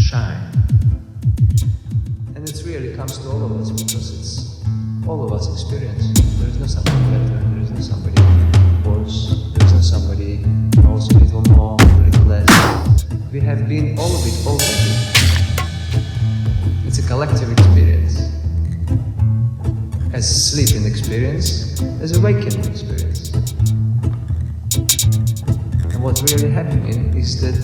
shine. And it really comes to all of us because it's all of us experience. There is no somebody better, there is no somebody worse, there is no somebody knows a little more, a little less. We have been all of it already. It's a collective experience. As sleeping experience, as awakening experience. And what's really happening is that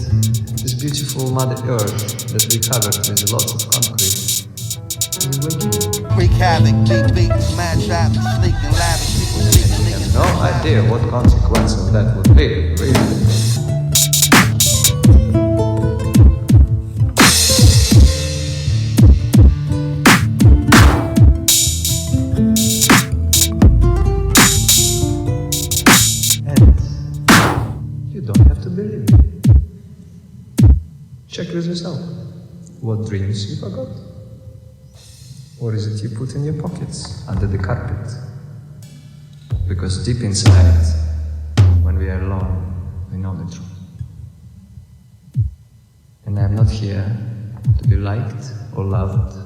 this beautiful Mother Earth that we covered with a lot of concrete is awakening. Freak havoc, beat, smash rap, sleek and lavish, people sleeping. We have no idea what consequence of that would be, really. Check with yourself. What dreams you forgot? Or is it you put in your pockets, under the carpet? Because deep inside, when we are alone, we know the truth. And I'm not here to be liked or loved.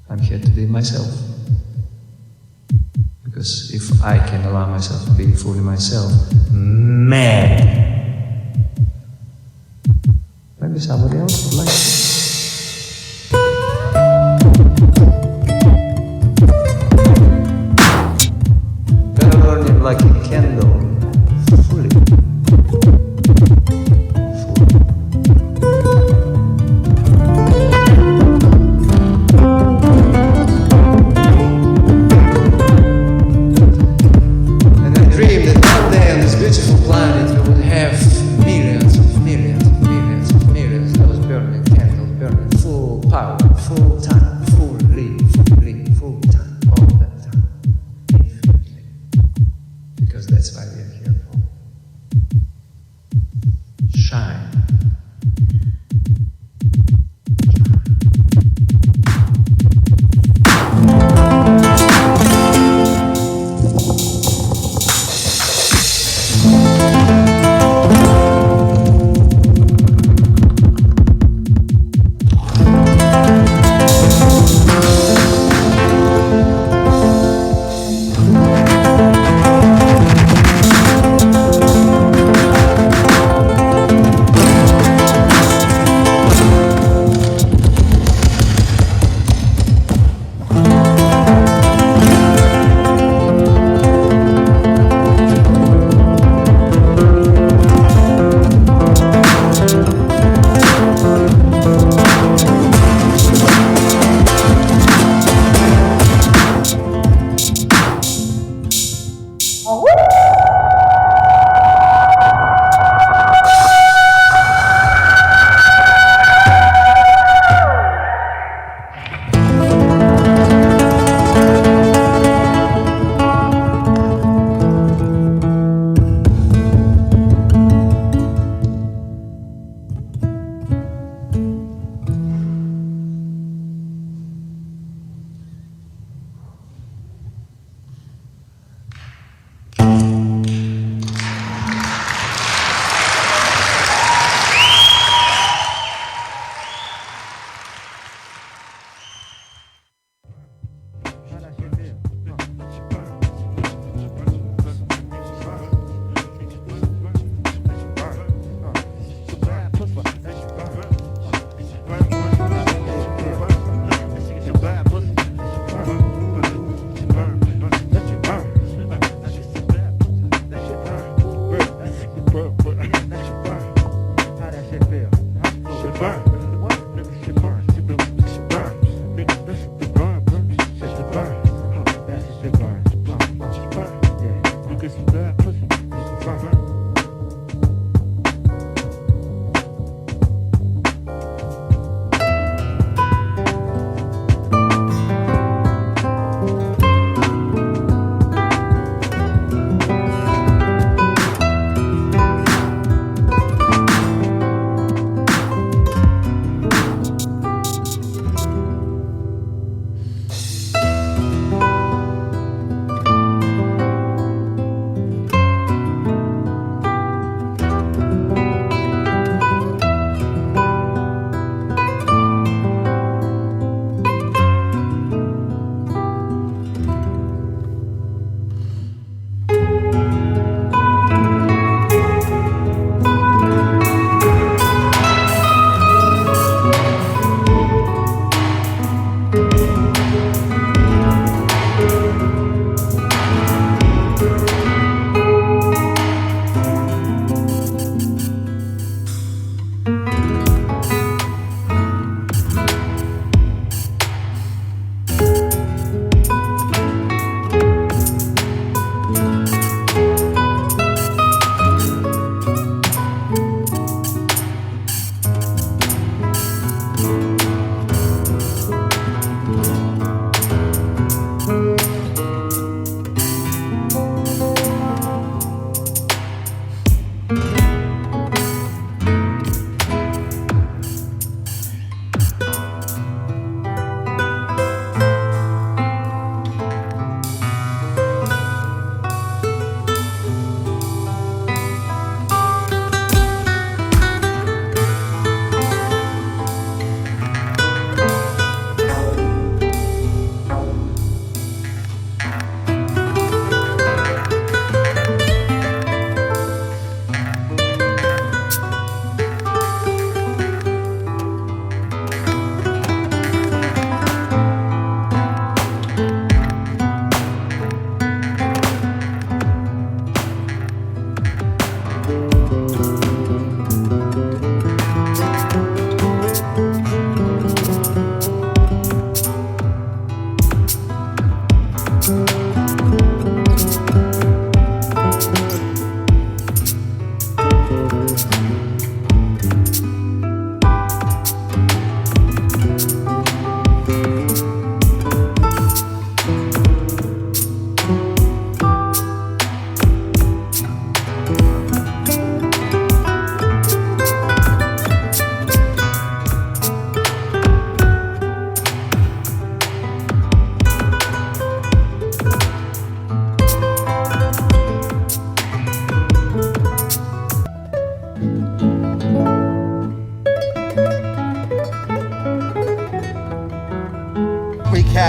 I'm here to be myself. Because if I can allow myself to be fully myself, man! Maybe somebody else would like to. Gotta burn it like a candle, fully. And I dream that one day on this beautiful planet we would have millions of millions of millions of millions of those burning candles, burning full power, full time, fully, full time, all the time, infinitely. Because that's why we are here for. Shine.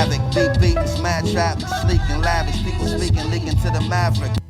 havoc. Beat, beat, mad trap, sleek and lavish. People speaking, leaking to the maverick.